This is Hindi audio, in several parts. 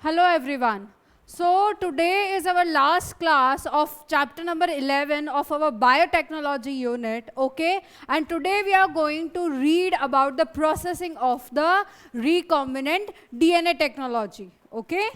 Hello everyone. So today is our last class of chapter number 11 of our biotechnology unit, okay? And today we are going to read about the processing of the recombinant DNA technology, okay?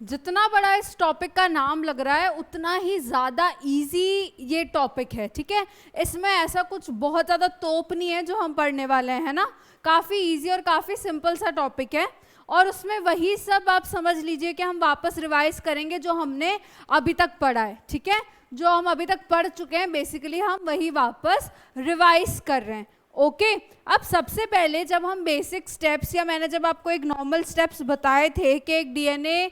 जितना बड़ा इस टॉपिक का नाम लग रहा है उतना ही ज़्यादा इजी ये टॉपिक है, ठीक है? इसमें ऐसा कुछ बहुत ज़्यादा तोप नहीं है जो हम पढ़ने वाले हैं, है ना? काफ़ी इजी और काफ़ी सिंपल सा टॉपिक है और उसमें वही सब आप समझ लीजिए कि हम वापस रिवाइज करेंगे जो हमने अभी तक पढ़ा है, ठीक है? जो हम अभी तक पढ़ चुके हैं बेसिकली हम वही वापस रिवाइज कर रहे हैं, ओके? अब सबसे पहले जब हम बेसिक स्टेप्स या मैंने जब आपको एक नॉर्मल स्टेप्स बताए थे कि एक डीएनए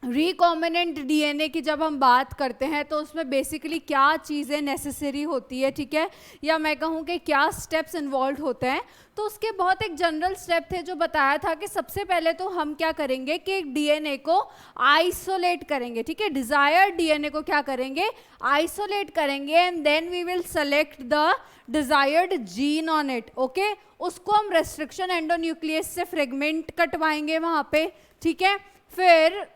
रिकॉम्बिनेंट डीएनए की जब हम बात करते हैं तो उसमें बेसिकली क्या चीज़ें नेसेसरी होती है, ठीक है? या मैं कहूँ कि क्या स्टेप्स इन्वॉल्व होते हैं, तो उसके बहुत एक जनरल स्टेप थे जो बताया था कि सबसे पहले तो हम क्या करेंगे कि एक डीएनए को आइसोलेट करेंगे, ठीक है? डिजायर्ड डीएनए को क्या करेंगे? आइसोलेट करेंगे and then we will select the desired gene on it, okay? उसको हम रेस्ट्रिक्शन एंडोन्यूक्लियस से फ्रेगमेंट कटवाएंगे वहाँ पे, ठीक है? फिर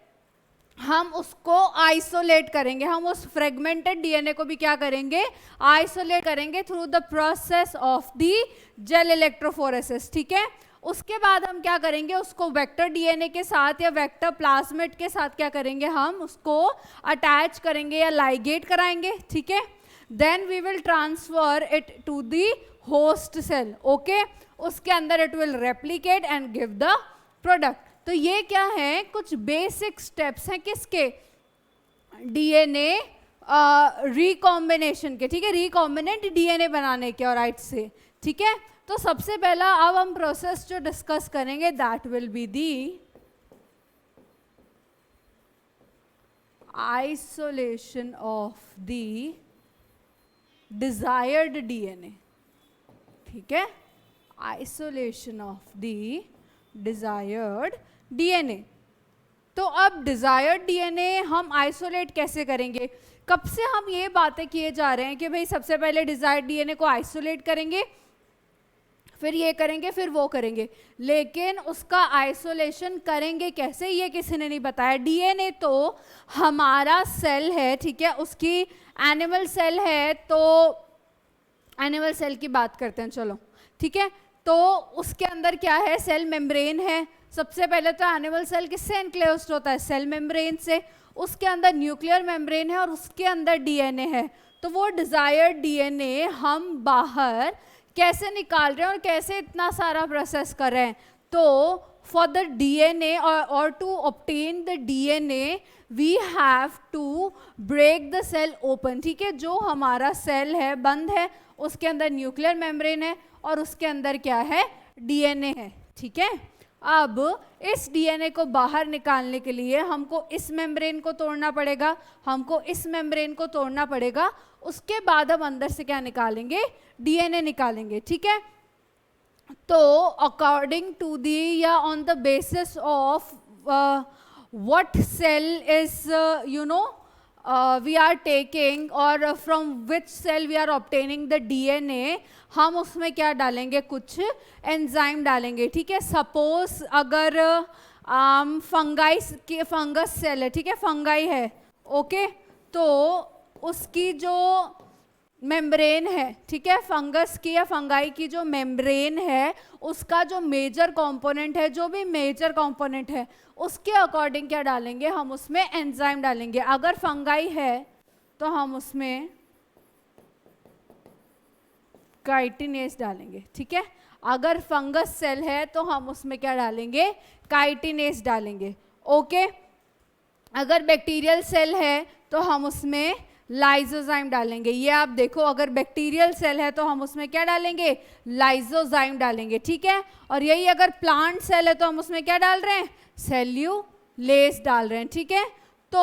हम उसको आइसोलेट करेंगे, हम उस फ्रेगमेंटेड डीएनए को भी क्या करेंगे? आइसोलेट करेंगे through the process of the gel electrophoresis, ठीक है? उसके बाद हम क्या करेंगे? उसको वेक्टर डीएनए के साथ या वेक्टर प्लाज्मिड के साथ क्या करेंगे? हम उसको अटैच करेंगे या लाइगेट कराएंगे, ठीक है? Then we will transfer it to the host cell, okay? उसके अंदर it will replicate and give the product. तो ये क्या है? कुछ बेसिक स्टेप्स हैं किसके? डीएनए रिकॉम्बिनेशन के, ठीक है? रिकॉम्बिनेंट डीएनए बनाने के और राइट से, ठीक है? तो सबसे पहला अब हम प्रोसेस जो डिस्कस करेंगे that will be the isolation of the desired DNA, ठीक है? Isolation of the desired DNA. तो अब डिजायर्ड डीएनए हम आइसोलेट कैसे करेंगे? कब से हम ये बातें किए जा रहे हैं कि भाई सबसे पहले डिजायर्ड डीएनए को आइसोलेट करेंगे, फिर ये करेंगे, फिर वो करेंगे, लेकिन उसका आइसोलेशन करेंगे कैसे ये किसी ने नहीं बताया। डीएनए तो हमारा सेल है, ठीक है? उसकी एनिमल सेल है, तो एनिमल सेल की बात करते हैं, चलो, ठीक है? तो उसके अंदर क्या है? सेल मेम्ब्रेन है। सबसे पहले तो एनिमल सेल किससे एनक्लोज्ड होता है? सेल मेम्ब्रेन से। उसके अंदर न्यूक्लियर मेम्ब्रेन है और उसके अंदर डीएनए है। तो वो डिजायर्ड डीएनए हम बाहर कैसे निकाल रहे हैं और कैसे इतना सारा प्रोसेस कर रहे हैं? तो फॉर द डीएनए और to obtain the DNA we have to break the cell open, ठीक है? जो हमारा सेल है बंद है, उसके अंदर न्यूक्लियर मेम्ब्रेन है और उसके अंदर क्या है? डीएनए है, ठीक है? अब इस डीएनए को बाहर निकालने के लिए हमको इस मेम्ब्रेन को तोड़ना पड़ेगा, हमको इस मेम्ब्रेन को तोड़ना पड़ेगा। उसके बाद हम अंदर से क्या निकालेंगे? डीएनए निकालेंगे, ठीक है? तो अकॉर्डिंग टू दी या on the basis of what cell is we are taking or from which cell we are obtaining the DNA, हम उसमें क्या डालेंगे? कुछ एंजाइम डालेंगे, ठीक है? सपोज अगर फंगस सेल है, ठीक है? फंगाई है, ओके? तो उसकी जो मेम्ब्रेन है, ठीक है? फंगस की या फंगाई की जो मेम्ब्रेन है उसका जो मेजर कंपोनेंट है, जो भी मेजर कंपोनेंट है उसके अकॉर्डिंग क्या डालेंगे? हम उसमें एंजाइम डालेंगे। अगर फंगाई है तो हम उसमें काइटिनेज डालेंगे, ठीक है? अगर फंगस सेल है तो हम उसमें क्या डालेंगे? काइटिनेज डालेंगे, ओके? अगर बैक्टीरियल सेल है तो हम उसमें लाइजोजाइम डालेंगे। ये आप देखो, अगर बैक्टीरियल सेल है तो हम उसमें क्या डालेंगे? लाइजोजाइम डालेंगे, ठीक है? और यही अगर प्लांट सेल है तो हम उसमें क्या डाल रहे हैं? सेल्यूलेज डाल रहे हैं, ठीक है? तो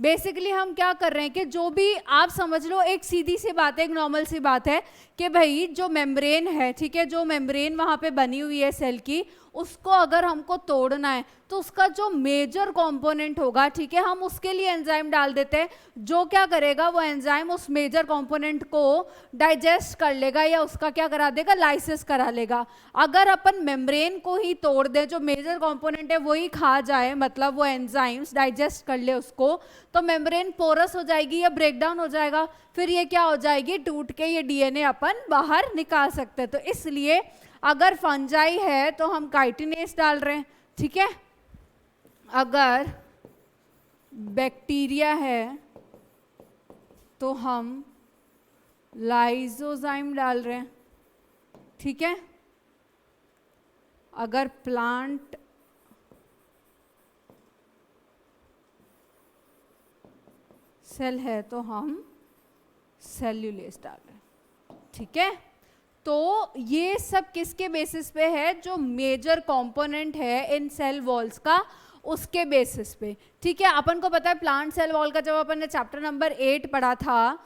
बेसिकली हम क्या कर रहे हैं कि जो भी आप समझ लो, एक सीधी सी बात है, एक नॉर्मल सी बात है कि भाई जो मेम्ब्रेन है, ठीक है, जो मेम्ब्रेन वहां पे बनी हुई है सेल की, उसको अगर हमको तोड़ना है तो उसका जो मेजर कंपोनेंट होगा, ठीक है, हम उसके लिए एंजाइम डाल देते हैं, जो क्या करेगा, वो एंजाइम उस मेजर कंपोनेंट को डाइजेस्ट कर लेगा या उसका क्या करा देगा, लाइसिस करा लेगा। अगर अपन मेम्ब्रेन को ही तोड़ दें, जो मेजर कंपोनेंट है वही खा जाए, मतलब वो एंजाइम्स डाइजेस्ट कर ले उसको, तो मेम्ब्रेन पोरस हो जाएगी या ब्रेक डाउन हो जाएगा, फिर ये क्या हो जाएगी, टूट के ये डीएनए अपन बाहर निकाल सकते हैं। तो इसलिए अगर फंजाई है तो हम काइटिनेज डाल रहे हैं, ठीक है, अगर बैक्टीरिया है तो हम लाइसोजाइम डाल रहे हैं, ठीक है, अगर प्लांट सेल है तो हम सेल्यूलेज डाल रहे हैं, ठीक है। तो ये सब किसके बेसिस पे है, जो मेजर कंपोनेंट है इन सेल वॉल्स का, उसके बेसिस पे, ठीक है। अपन को पता है प्लांट सेल वॉल का, जब अपन ने चैप्टर नंबर 8 पढ़ा था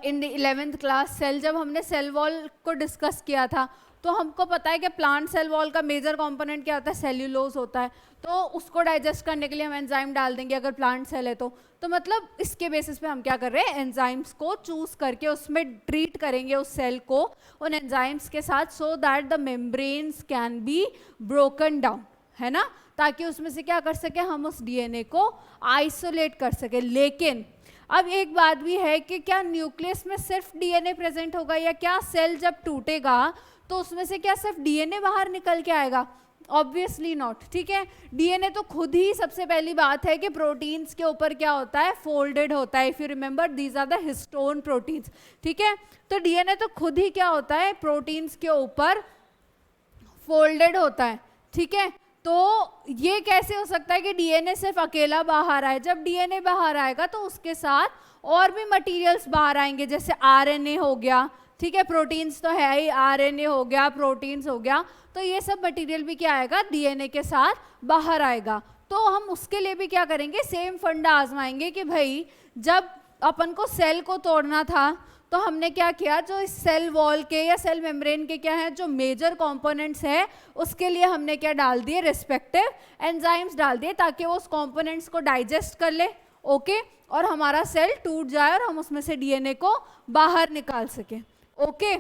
in the 11th class cell, जब हमने सेल वॉल को डिस्कस किया था, तो हमको पता है कि प्लांट सेल वॉल का मेजर कंपोनेंट क्या होता है, सेल्यूलोज होता है। तो उसको डाइजेस्ट करने के लिए हम एंजाइम डाल देंगे अगर प्लांट सेल है तो मतलब इसके बेसिस पे हम क्या कर रहे हैं, एंजाइम्स को चूज करके उसमें ट्रीट करेंगे उस सेल को उन एंजाइम्स के साथ, so that the membranes can be broken down, है ना, ताकि उसमें से क्या कर सके, हम उस डीएनए को आइसोलेट कर सके। लेकिन अब एक बात भी है कि क्या न्यूक्लियस में सिर्फ डीएनए प्रेजेंट होगा, या क्या सेल जब टूटेगा तो उसमें से क्या सिर्फ डीएनए बाहर निकल के आएगा? ऑब्वियसली नॉट, ठीक है। डीएनए तो खुद ही सबसे पहली बात है कि प्रोटीन्स के ऊपर क्या होता है, फोल्डेड होता है। If you remember these are the histone proteins, ठीक है। तो डीएनए तो खुद ही क्या होता है, प्रोटीन्स के ऊपर फोल्डेड होता है, ठीक है। तो ये कैसे हो सकता है कि डीएनए सिर्फ अकेला बाहर आए? जब डीएनए बाहर आएगा तो उसके साथ और भी मटेरियल्स बाहर आएंगे, जैसे आरएनए हो गया, ठीक है, प्रोटीन्स तो है ही, आरएनए हो गया, प्रोटीन्स हो गया, तो ये सब मटेरियल भी क्या आएगा, डीएनए के साथ बाहर आएगा। तो हम उसके लिए भी क्या करेंगे, सेम फंडा आजमाएंगे कि भाई जब अपन को सेल को तोड़ना था तो हमने क्या किया, जो इस सेल वॉल के या सेल मेम्ब्रेन के क्या है, जो मेजर कंपोनेंट्स है, उसके लिए हमने क्या डाल दिए, रिस्पेक्टिव एंजाइम्स डाल दिए, ताकि वो उस कंपोनेंट्स को डाइजेस्ट कर ले, ओके, और हमारा सेल टूट जाए और हम उसमें से डीएनए को बाहर निकाल सके, ओके।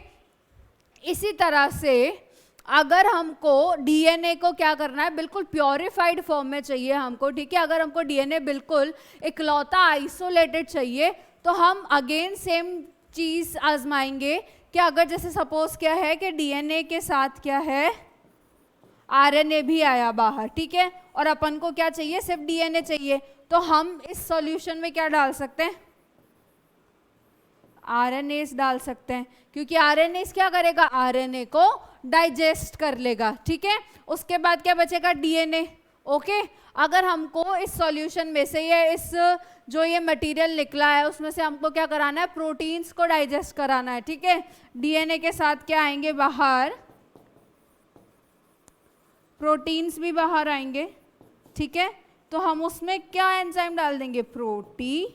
इसी तरह से अगर हमको डीएनए को क्या करना है, बिल्कुल प्योरीफाइड फॉर्म में चाहिए हमको, ठीक है। अगर हमको डीएनए बिल्कुल इकलौता आइसोलेटेड चाहिए तो हम अगेन सेम चीज आजमाएंगे कि अगर जैसे सपोज क्या है कि डीएनए के साथ क्या है, आरएनए भी आया बाहर, ठीक है, और अपन को क्या चाहिए, सिर्फ डीएनए चाहिए, तो हम इस सॉल्यूशन में क्या डाल सकते हैं, आरएनएस डाल सकते हैं, क्योंकि आरएनएस क्या करेगा, आरएनए को डाइजेस्ट कर लेगा, ठीक है। उसके बाद क्या बचेगा, डीएनए, ओके। अगर हमको इस सॉल्यूशन में से ये इस जो ये मटेरियल निकला है उसमें से हमको क्या कराना है, प्रोटीन्स को डाइजेस्ट कराना है, ठीक है। डीएनए के साथ क्या आएंगे बाहर, प्रोटीन्स भी बाहर आएंगे, ठीक है। तो हम उसमें क्या एंजाइम डाल देंगे, प्रोटीएज,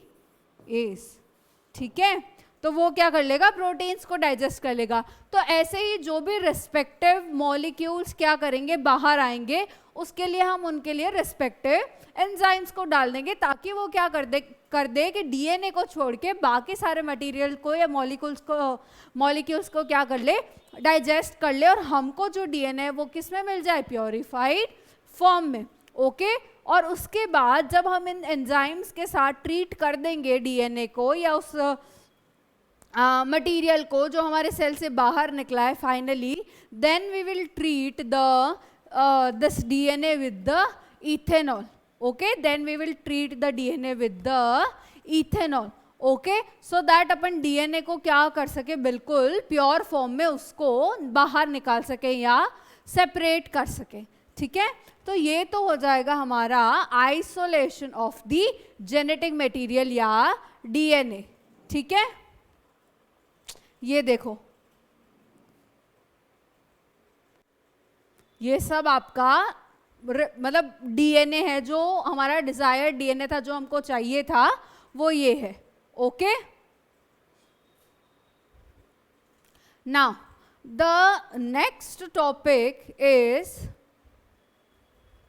ठीक है। तो वो क्या कर लेगा, प्रोटीन्स को डाइजेस्ट कर लेगा। तो ऐसे ही जो भी रिस्पेक्टिव मॉलिक्यूल्स क्या करेंगे, बाहर आएंगे, उसके लिए हम उनके लिए रिस्पेक्टिव एंजाइम्स को डाल देंगे, ताकि वो क्या कर दे कि डीएनए को छोड़ के बाकी सारे मटेरियल को या मॉलिक्यूल्स को क्या कर ले, डाइजेस्ट कर ले, और हमको जो डीएनए है वो किस में मिल जाए, प्योरीफाइड फॉर्म में, ओके। और उसके बाद जब हम इन एंजाइम्स के साथ ट्रीट कर देंगे डीएनए को या उस मटेरियल को जो हमारे सेल से बाहर निकला है, finally then we will treat this DNA with the ethanol, okay. Then we will treat the DNA with the ethanol, okay, so that अपन डीएनए को क्या कर सके, बिल्कुल प्योर फॉर्म में उसको बाहर निकाल सके या सेपरेट कर सके, ठीक है। तो ये तो हो जाएगा हमारा isolation of the genetic material या डीएनए, ठीक है। ये देखो, ये सब आपका मतलब डीएनए है जो हमारा डिजायर्ड डीएनए था, जो हमको चाहिए था, वो ये है. Okay, now the next topic is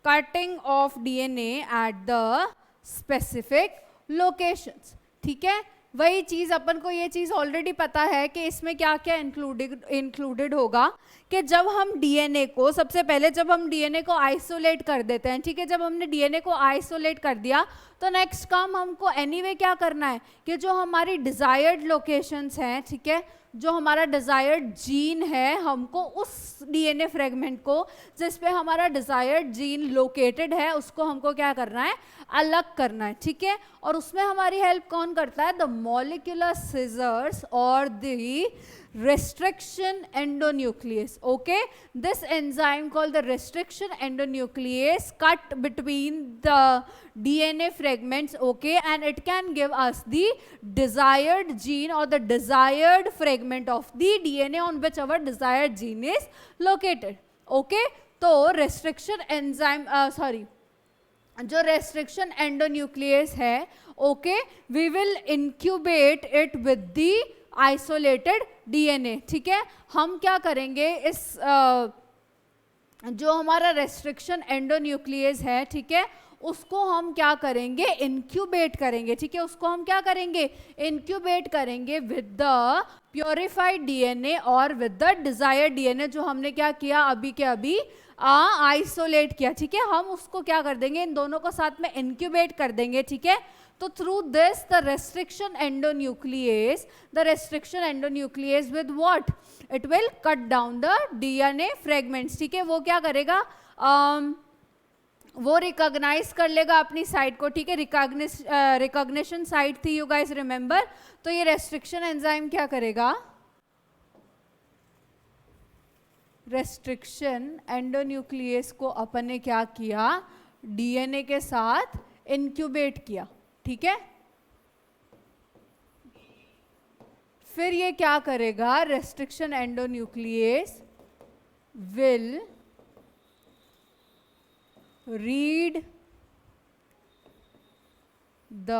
cutting of DNA at the specific locations. ठीक है, वही चीज अपन को ये चीज ऑलरेडी पता है कि इसमें क्या क्या इंक्लूडेड होगा. कि जब हम डीएनए को, सबसे पहले जब हम डीएनए को आइसोलेट कर देते हैं, ठीक है, जब हमने डीएनए को आइसोलेट कर दिया तो नेक्स्ट काम हमको एनीवे क्या करना है कि जो हमारी डिजायर्ड लोकेशंस हैं, ठीक है, जो हमारा डिजायर्ड जीन है, हमको उस डीएनए फ्रेगमेंट को जिस पे हमारा डिजायर्ड जीन लोकेटेड है उसको हमको क्या करना है, अलग करना है. ठीक है, और उसमें हमारी हेल्प कौन करता है, द मॉलिक्यूलर सिजर्स और the restriction endonuclease. Okay, this enzyme called the restriction endonuclease cut between the DNA fragments. Okay, and it can give us the desired gene or the desired fragment of the DNA on which our desired gene is located. Okay, तो restriction enzyme जो रेस्ट्रिक्शन एंडोन्यूक्लियस है, okay, we will incubate it with the isolated DNA. ठीक है, हम क्या करेंगे, इस जो हमारा रेस्ट्रिक्शन एंडोन्यूक्लियस है, ठीक है, उसको हम क्या करेंगे, इंक्यूबेट करेंगे. ठीक है, उसको हम क्या करेंगे, इंक्यूबेट करेंगे विद द प्योरिफाइड डीएनए और विद द डिजायर्ड डीएनए, जो हमने क्या किया, अभी के अभी आइसोलेट किया. ठीक है, हम उसको क्या कर देंगे, इन दोनों को साथ में इंक्यूबेट कर देंगे. ठीक है, तो through this the restriction endonuclease with what, it will cut down the DNA fragments. ठीक है, वो क्या करेगा, वो रिकॉग्नाइज कर लेगा अपनी साइट को. ठीक है, रिकॉग्निशन साइट थी, यू गाइस रिमेंबर. तो ये रेस्ट्रिक्शन एंजाइम क्या करेगा, रेस्ट्रिक्शन एंडोन्यूक्लियस को अपन ने क्या किया, डीएनए के साथ इंक्यूबेट किया. ठीक है, फिर ये क्या करेगा, restriction endonuclease will read the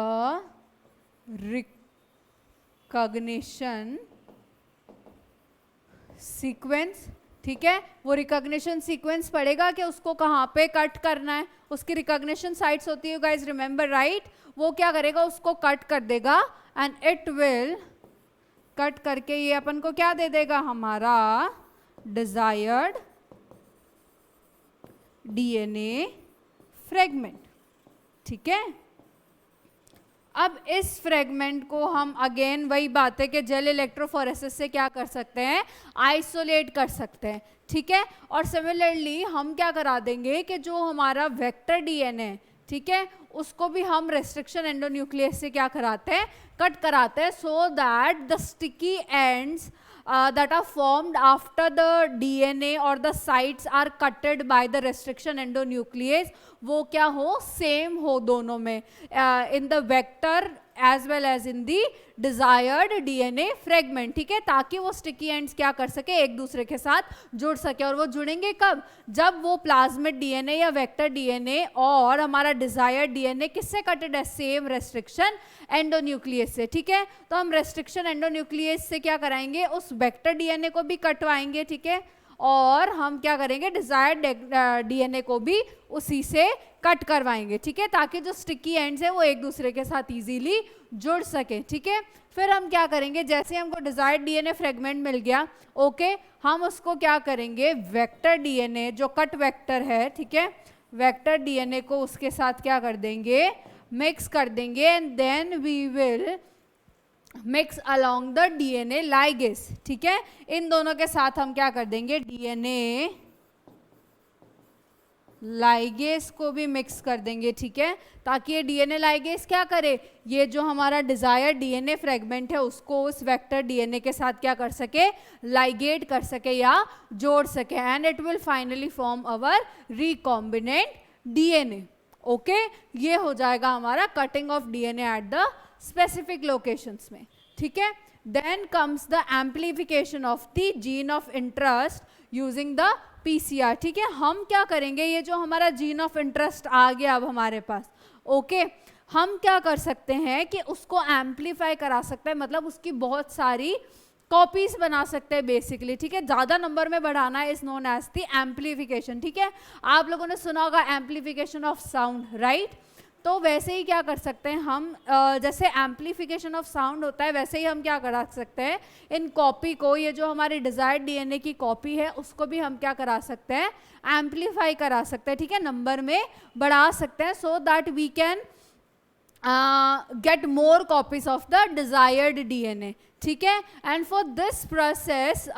recognition sequence. ठीक है, वो रिकॉग्निशन सीक्वेंस पड़ेगा कि उसको कहाँ पे कट करना है, उसकी रिकॉग्निशन साइट्स होती है, गाइस रिमेंबर राइट. वो क्या करेगा, उसको कट कर देगा एंड इट विल कट करके ये अपन को क्या दे देगा, हमारा डिजायर्ड डीएनए फ्रेगमेंट. ठीक है, अब इस फ्रेगमेंट को हम अगेन वही बात है कि जेल इलेक्ट्रोफोरेसिस से क्या कर सकते हैं, आइसोलेट कर सकते हैं. ठीक है, और सिमिलरली हम क्या करा देंगे कि जो हमारा वेक्टर डीएनए, ठीक है, उसको भी हम रेस्ट्रिक्शन एंडोन्यूक्लियस से क्या कराते हैं, कट कराते हैं, so that the sticky ends that are formed after the DNA or the sites are cutted by the restriction endonuclease, वो क्या हो, सेम हो दोनों में, in the vector as well as in the desired DNA fragment. ठीक है, ताकि वो स्टिकी एंड्स क्या कर सके, एक दूसरे के साथ जुड़ सके. और वो जुड़ेंगे कब, जब वो प्लाज्मिड डीएनए या वेक्टर डीएनए और हमारा डिजायर्ड डीएनए किससे कटेड है, सेम रेस्ट्रिक्शन एंडोन्यूक्लियस से. ठीक है, तो हम रेस्ट्रिक्शन एंडोन्यूक्लियस से क्या कराएंगे, उस वेक्टर डीएनए को भी कटवाएंगे. ठीक है, और हम क्या करेंगे, डिजायर्ड डीएनए को भी उसी से कट करवाएंगे. ठीक है, ताकि जो स्टिकी एंड्स है वो एक दूसरे के साथ इजीली जुड़ सके. ठीक है, फिर हम क्या करेंगे, जैसे हमको डिजायर्ड डीएनए फ्रेगमेंट मिल गया, ओके, हम उसको क्या करेंगे, वेक्टर डीएनए जो कट वेक्टर है, ठीक है, वेक्टर डीएनए को उसके साथ क्या कर देंगे, मिक्स कर देंगे and then we will mix along the DNA ligase. ठीक है, इन दोनों के साथ हम क्या कर देंगे, डीएनए लाइगेस को भी मिक्स कर देंगे. ठीक है, ताकि ये डीएनए लाइगेस क्या करे, ये जो हमारा डिजायर डीएनए फ्रेगमेंट है उसको उस वेक्टर डीएनए के साथ क्या कर सके, लाइगेट कर सके या जोड़ सके, and it will finally form our recombinant DNA. Okay, ये हो जाएगा हमारा cutting of DNA at the specific locations में. ठीक है, then comes the amplification of the gene of interest using the PCR. ठीक है, हम क्या करेंगे, ये जो हमारा जीन ऑफ इंटरेस्ट आ गया अब हमारे पास, ओके, हम क्या कर सकते हैं कि उसको एम्पलीफाई करा सकते हैं, मतलब उसकी बहुत सारी कॉपीज बना सकते हैं बेसिकली। ठीक है, ज्यादा नंबर में बढ़ाना है is known as the amplification. ठीक है, आप लोगों ने सुना होगा एम्पलीफिकेशन ऑफ साउंड, राइट? तो वैसे ही क्या कर सकते हैं हम, जैसे एम्पलीफिकेशन ऑफ साउंड होता है वैसे ही हम क्या करा सकते हैं, इन कॉपी को, ये जो हमारी डिजायर्ड डीएनए की कॉपी है उसको भी हम क्या करा सकते हैं, एम्पलीफाई करा सकते हैं। ठीक है, नंबर में बढ़ा सकते हैं, so that we can get more copies of the desired DNA. ठीक है, and for this process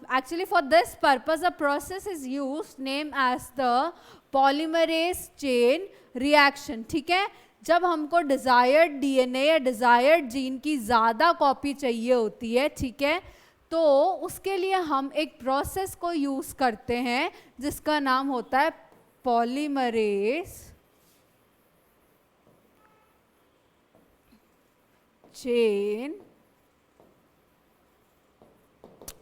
actually for this purpose a process is used named as the polymerase chain reaction. ठीक है, जब हमको डिजायर्ड डीएनए या डिजायर्ड जीन की ज़्यादा कॉपी चाहिए होती है, ठीक है, तो उसके लिए हम एक प्रोसेस को यूज़ करते हैं जिसका नाम होता है पॉलीमरेज चेन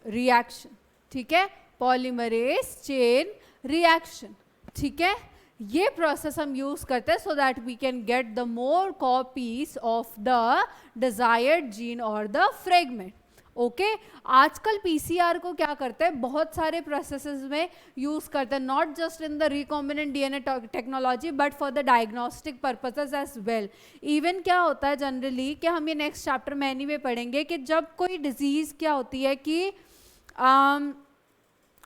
रिएक्शन। ठीक है, पॉलीमरेज चेन रिएक्शन। ठीक है, ये प्रोसेस हम यूज करते हैं so that we can get the more copies of the desired gene और द फ्रेगमेंट। ओके, आजकल पीसीआर को क्या करते हैं, बहुत सारे प्रोसेसेस में यूज करते हैं, not just in the recombinant DNA technology but for the diagnostic purposes as well. Even क्या होता है जनरली, कि हम ये नेक्स्ट चैप्टर में एनीवे पढ़ेंगे, कि जब कोई डिजीज क्या होती है कि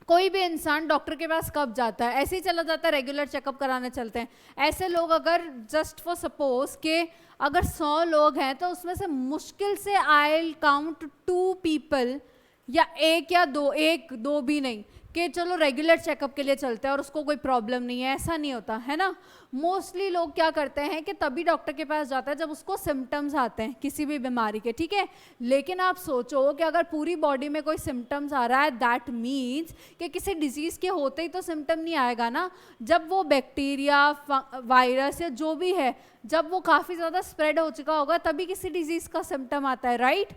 कोई भी इंसान डॉक्टर के पास कब जाता है, ऐसे ही चला जाता है, रेगुलर चेकअप कराने चलते हैं। ऐसे लोग अगर जस्ट फॉर सपोज के अगर 100 लोग हैं तो उसमें से मुश्किल से आई विल काउंट 2 पीपल या 1 या 2, 1 2 भी नहीं, कि चलो रेगुलर चेकअप के लिए चलते हैं और उसको कोई प्रॉब्लम नहीं है, ऐसा नहीं होता है ना। मोस्टली लोग क्या करते हैं कि तभी डॉक्टर के पास जाता है जब उसको सिम्टम्स आते हैं किसी भी बीमारी के। ठीक है, लेकिन आप सोचो कि अगर पूरी बॉडी में कोई सिम्टम्स आ रहा है, दैट मीन्स कि किसी डिजीज़ के होते ही तो सिम्टम नहीं आएगा ना। जब वो बैक्टीरिया, वायरस या जो भी है, जब वो काफ़ी ज़्यादा स्प्रेड हो चुका होगा तभी किसी डिजीज़ का सिम्टम आता है, राइट?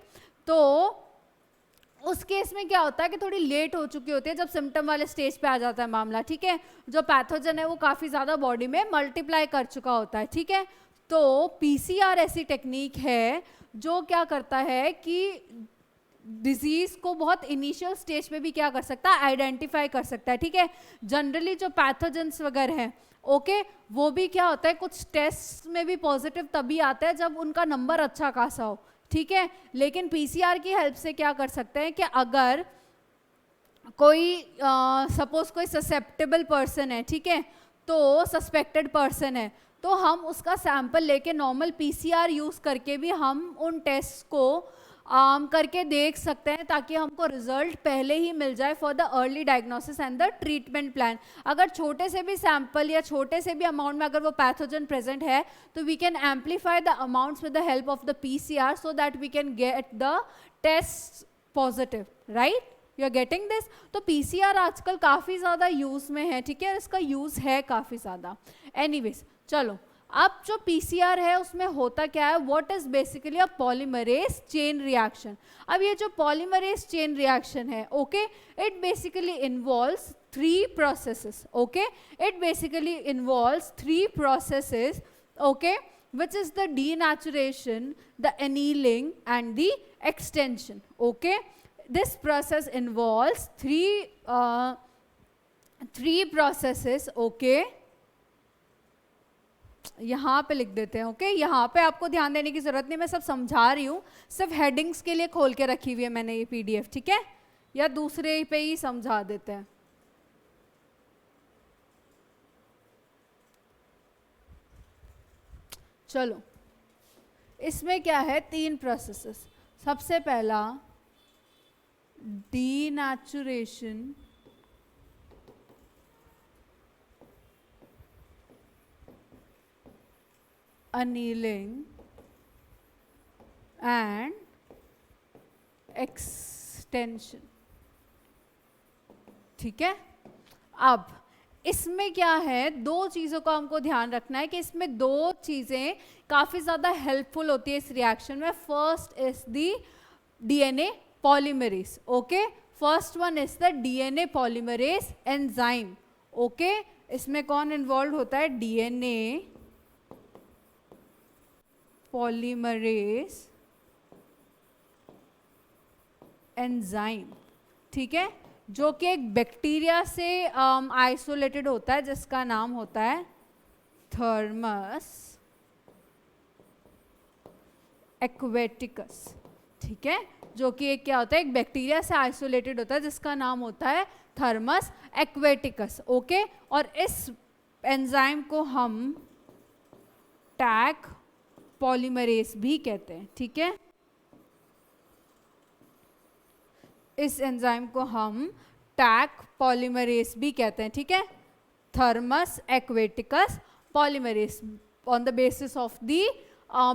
तो उस केस में क्या होता है कि थोड़ी लेट हो चुकी होती है जब सिम्टम वाले स्टेज पे आ जाता है मामला। ठीक है, जो पैथोजन है वो काफ़ी ज़्यादा बॉडी में मल्टीप्लाई कर चुका होता है। ठीक है, तो पीसीआर ऐसी टेक्निक है जो क्या करता है कि डिजीज़ को बहुत इनिशियल स्टेज पे भी क्या कर सकता है, आइडेंटिफाई कर सकता है। ठीक है, जनरली जो पैथोजेंस वगैरह हैं, ओके, वो भी क्या होता है, कुछ टेस्ट में भी पॉजिटिव तभी आता है जब उनका नंबर अच्छा खासा हो। ठीक है, लेकिन पीसीआर की हेल्प से क्या कर सकते हैं कि अगर कोई सपोज कोई ससेप्टेबल पर्सन है, ठीक है, तो सस्पेक्टेड पर्सन है, तो हम उसका सैंपल लेके नॉर्मल पीसीआर यूज़ करके भी हम उन टेस्ट को करके देख सकते हैं ताकि हमको रिजल्ट पहले ही मिल जाए for the early diagnosis and the treatment plan. अगर छोटे से भी सैंपल या छोटे से भी अमाउंट में अगर वो पैथोजन प्रेजेंट है तो we can amplify the amounts with the help of the PCR so that we can get the test positive, right? You are getting this? तो पीसीआर आजकल काफ़ी ज़्यादा यूज़ में है। ठीक है, इसका यूज़ है काफ़ी ज़्यादा। एनीवेज, चलो अब जो पीसीआर है उसमें होता क्या है, what is basically a polymerase chain reaction. अब ये जो पॉलीमरेज चेन रिएक्शन है, okay, it basically involves 3 processes. Okay, it basically involves 3 processes, okay, which is the denaturation, the annealing and the extension. Okay, this process involves 3 processes. Okay, यहाँ पे लिख देते हैं। ओके, यहाँ पे आपको ध्यान देने की जरूरत नहीं, मैं सब समझा रही हूँ, सिर्फ हेडिंग्स के लिए खोल के रखी हुई है मैंने ये पीडीएफ। ठीक है, या दूसरे पे ही समझा देते हैं। चलो, इसमें क्या है, 3 प्रोसेसेस। सबसे पहला डीनेचुरेशन, annealing and extension। ठीक है, अब इसमें क्या है, 2 चीज़ों का हमको ध्यान रखना है कि इसमें 2 चीज़ें काफ़ी ज़्यादा हेल्पफुल होती है इस रिएक्शन में। First is the DNA polymerase. Okay, first one is the DNA polymerase enzyme. Okay, इसमें कौन इन्वॉल्व होता है? DNA polymerase एंजाइम, ठीक है, जो कि एक बैक्टीरिया से आइसोलेटेड होता है जिसका नाम होता है थर्मस एक्वेटिकस, ठीक है, जो कि एक क्या होता है, एक बैक्टीरिया से आइसोलेटेड होता है जिसका नाम होता है थर्मस एक्वेटिकस. ओके, और इस एंजाइम को हम टैग पॉलीमरेज भी कहते हैं, ठीक है, इस एंजाइम को हम टैग पॉलीमरेज भी कहते हैं, ठीक है, Thermus aquaticus polymerase on the basis of the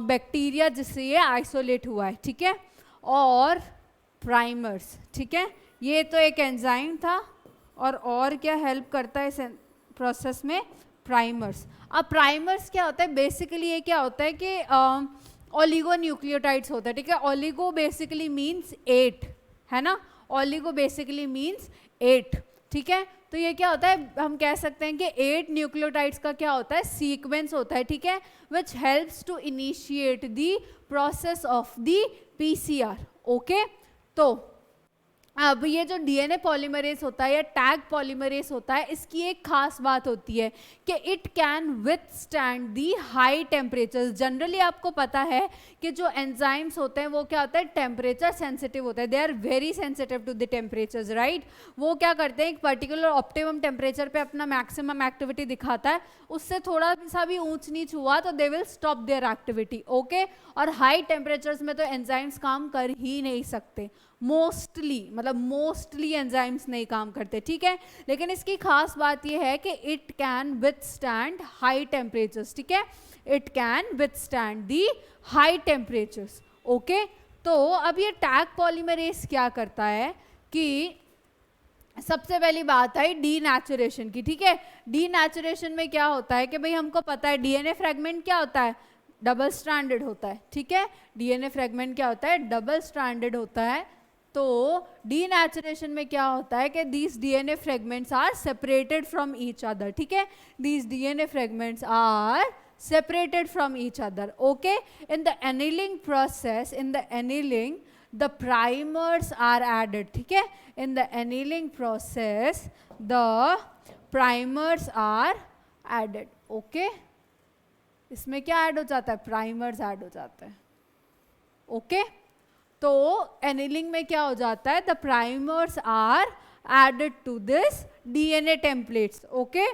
bacteria जिससे ये आइसोलेट हुआ है, ठीक है. और प्राइमर्स, ठीक है, ये तो एक एंजाइम था, और क्या हेल्प करता है इस प्रोसेस में? प्राइमर्स. अब प्राइमर्स क्या होता है? बेसिकली ये क्या होता है कि ओलिगो न्यूक्लियोटाइड्स होता है, ठीक है. ओलिगो बेसिकली मीन्स 8, है ना, ओलिगो बेसिकली मीन्स 8, ठीक है. तो ये क्या होता है, हम कह सकते हैं कि 8 न्यूक्लियोटाइड्स का क्या होता है? सीक्वेंस होता है, ठीक है, which helps to initiate the process of the PCR. Okay, तो अब ये जो डीएनए पॉलीमरेज होता है या टैग पॉलीमरेज होता है, इसकी एक खास बात होती है कि it can withstand the high temperatures. Generally आपको पता है कि जो एंजाइम्स होते हैं वो क्या होता है? टेम्परेचर सेंसिटिव होता है. They are very sensitive to the temperatures, right. वो क्या करते हैं? एक पर्टिकुलर ऑप्टिमम टेम्परेचर पे अपना मैक्सिमम एक्टिविटी दिखाता है, उससे थोड़ा सा भी ऊंच नीच हुआ तो they will stop there activity. Okay, और हाई टेम्परेचर्स में तो एंजाइम्स काम कर ही नहीं सकते. मोस्टली, मतलब मोस्टली एंजाइम्स नहीं काम करते, ठीक है. लेकिन इसकी खास बात यह है कि it can withstand high temperatures, ठीक है, it can withstand the high temperatures. Okay, तो अब ये टैग पॉलीमरेज क्या करता है कि सबसे पहली बात है डीनेचुरेशन की, ठीक है. डीनेचुरेशन में क्या होता है कि भाई हमको पता है डीएनए फ्रेगमेंट क्या होता है? डबल स्ट्रैंडेड होता है, ठीक है. डीएनए फ्रेगमेंट क्या होता है? डबल स्ट्रैंडेड होता है. तो डीनेचुरेशन में क्या होता है कि these DNA fragments are separated from each other, ठीक है. These DNA fragments are separated from each other. Okay, in the annealing process, in the annealing the primers are added, ठीक है. in the annealing process the primers are added. Okay, इसमें क्या ऐड हो जाता है? प्राइमर्स ऐड हो जाता है. ओके, तो एनिलिंग में क्या हो जाता है? The primers are added to this DNA templates. Okay,